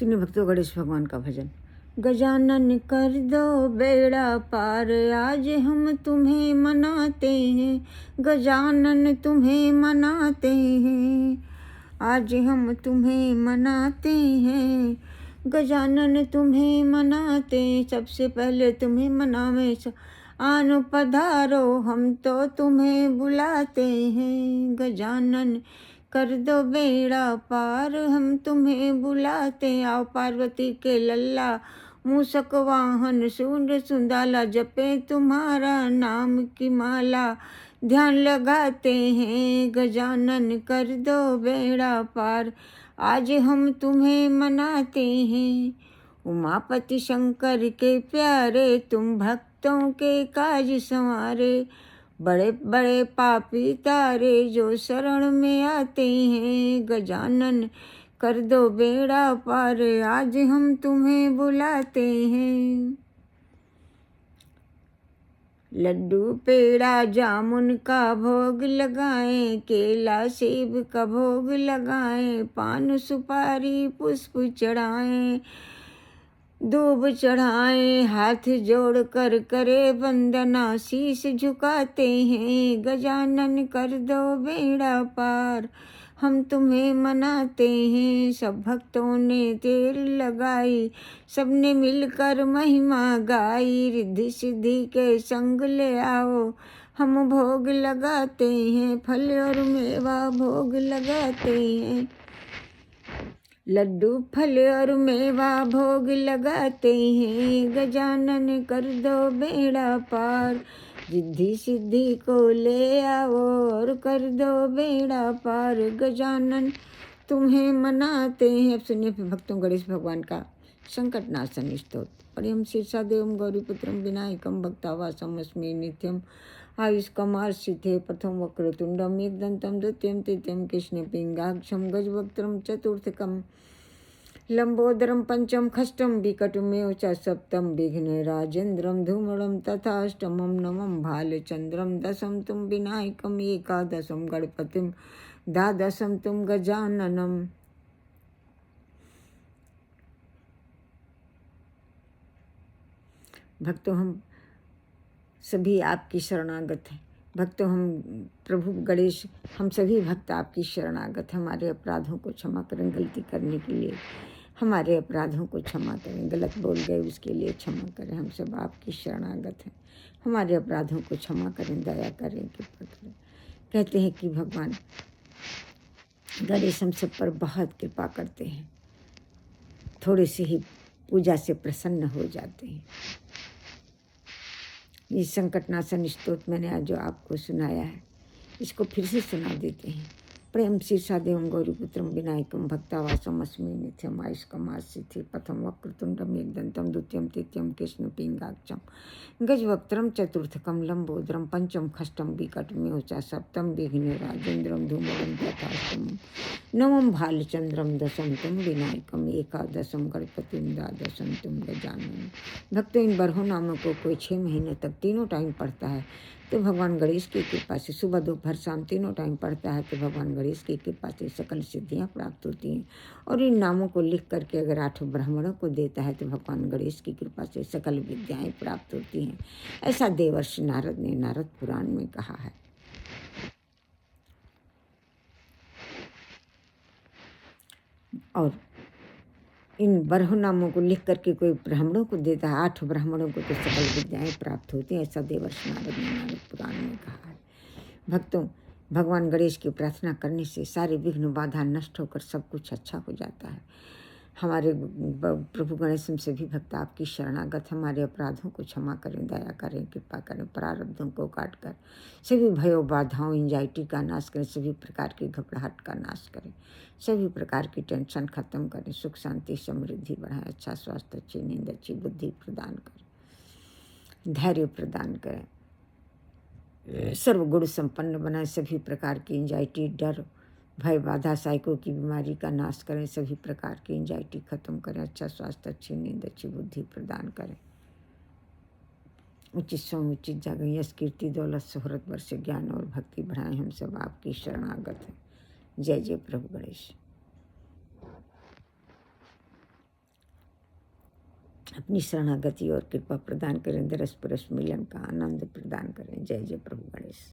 सुनिए भक्तों, गणेश भगवान का भजन। गजानन कर दो बेड़ा पार, आज हम तुम्हें मनाते हैं। गजानन तुम्हें मनाते हैं, आज हम तुम्हें मनाते हैं। गजानन तुम्हें मनाते, सबसे पहले तुम्हें मनावे। आनो पधारो, हम तो तुम्हें बुलाते हैं। गजानन कर दो बेड़ा पार, हम तुम्हें बुलाते। आओ पार्वती के लल्ला, मूषक वाहन सूंड सुंदाला, जपे तुम्हारा नाम की माला। ध्यान लगाते हैं, गजानन कर दो बेड़ा पार, आज हम तुम्हें मनाते हैं। उमापति शंकर के प्यारे, तुम भक्तों के काज संवारे। बड़े बड़े पापी तारे, जो शरण में आते हैं। गजानन कर दो बेड़ा पार, आज हम तुम्हें बुलाते हैं। लड्डू पेड़ा जामुन का भोग लगाएं, केला सेब का भोग लगाएं। पान सुपारी पुष्प चढ़ाएं, दूब चढ़ाएं। हाथ जोड़ कर करे वंदना, शीश झुकाते हैं। गजानन कर दो बेड़ा पार, हम तुम्हें मनाते हैं। सब भक्तों ने देर लगाई, सबने मिलकर महिमा गाई। रिद्धि सिद्धि के संग ले आओ, हम भोग लगाते हैं। फल और मेवा भोग लगाते हैं। लड्डू फल और मेवा भोग लगाते हैं। गजानन कर दो बेड़ा पार, रिद्धि सिद्धि को ले आओ और कर दो बेड़ा पार। गजानन तुम्हें मनाते हैं। अब सुनिए भक्तों गणेश भगवान का संकट नाशन स्तोत्र। परियम शीर्षादेवम गौरीपुत्रम विनायकम भक्तावासम अस्मि नित्यम। आयुष्कमार सिद्धे प्रथम वक्रतुंडम एकदंतम द्वितीयम तृतीयम कृष्ण पिंगाक्षम गजवक्त्रम चतुर्थकम लंबोदरम पंचम खष्टम विकटमेव च सप्तम विघ्न राजेन्द्रम धूमड़म तथाष्टमम नवम भालचंद्रम दशम तुम विनायकम एकादशम गणपतिम द्वादशम तुम गजाननम। भक्तों, हम सभी आपकी शरणागत हैं। भक्तों, हम प्रभु गणेश, हम सभी भक्त आपकी शरणागत। हमारे अपराधों को क्षमा करें। गलती करने के लिए हमारे अपराधों को क्षमा करें। गलत बोल गए उसके लिए क्षमा करें। हम सब आपकी शरणागत हैं। हमारे अपराधों को क्षमा करें, दया करें, कृपा करें। कहते हैं कि भगवान गणेश हम सब पर बहुत कृपा करते हैं। थोड़े से ही पूजा से प्रसन्न हो जाते हैं। ये संकटनाशन स्तोत्र मैंने आज जो आपको सुनाया है, इसको फिर से सुना देते हैं। प्रेम शीर्षादेवम गौरीपुत्रम विनायकम भक्तावासम अस्मि नित्यम। आयुष्कमार सिद्धि प्रथम वक्रतुंडम एकदंतम द्वितीयम तृतीयम कृष्ण पिंगाक्षम गजवक्त्रम चतुर्थकम लंबोदरम पंचम खष्टम विकटमेव च सप्तम विघ्न राजेन्द्रम धूमड़म तथाष्टमम नवम भालचंद्रम दशम तुम विनायकम एकादशम गणपतिम द्वादशम तुम गजानन। भक्तों, इन बरहों नामों को कोई 6 महीने तक तीनों टाइम पढ़ता है तो भगवान गणेश की कृपा से, सुबह दोपहर शाम तीनों टाइम पढ़ता है तो भगवान गणेश की कृपा से सकल सिद्धियां प्राप्त होती हैं। और इन नामों को लिख करके अगर 8 ब्राह्मणों को देता है तो भगवान गणेश की कृपा से सकल विद्याएं प्राप्त होती हैं। ऐसा देवर्षि नारद ने नारद पुराण में कहा है। और इन बरह नामों को लिख करके कोई ब्राह्मणों को देता है, 8 ब्राह्मणों को तो सकल विद्याएं प्राप्त होती हैं। ऐसा देवर्षि नारद ने नारद पुराण में कहा है। भक्तों, भगवान गणेश की प्रार्थना करने से सारे विघ्न बाधा नष्ट होकर सब कुछ अच्छा हो जाता है। हमारे प्रभु गणेश हम सभी भक्त आपकी शरणागत। हमारे अपराधों को क्षमा करें, दया करें, कृपा करें। प्रारब्धों को काट कर सभी भयों बाधाओं एंजाइटी का नाश करें। सभी प्रकार की घबराहट का नाश करें। सभी प्रकार की टेंशन खत्म करें। सुख शांति समृद्धि बढ़ाएं। अच्छा स्वास्थ्य, अच्छी नींद, अच्छी बुद्धि प्रदान करें। धैर्य प्रदान करें। सर्वगुण संपन्न बनाएं। सभी प्रकार की एंजाइटी, डर, भय, बाधा, साइको की बीमारी का नाश करें। सभी प्रकार की एंजाइटी खत्म करें। अच्छा स्वास्थ्य, अच्छी नींद, अच्छी बुद्धि प्रदान करें। उचित सोम, उचित जागरण, यश, कीर्ति, दौलत, शोहरत, वर्ष, ज्ञान और भक्ति बढ़ाएं। हम सब आपकी शरणागत हैं। जय जय प्रभु गणेश। अपनी शरणागति और कृपा प्रदान करें, दरस परस मिलन का आनंद प्रदान करें। जय जय प्रभु गणेश।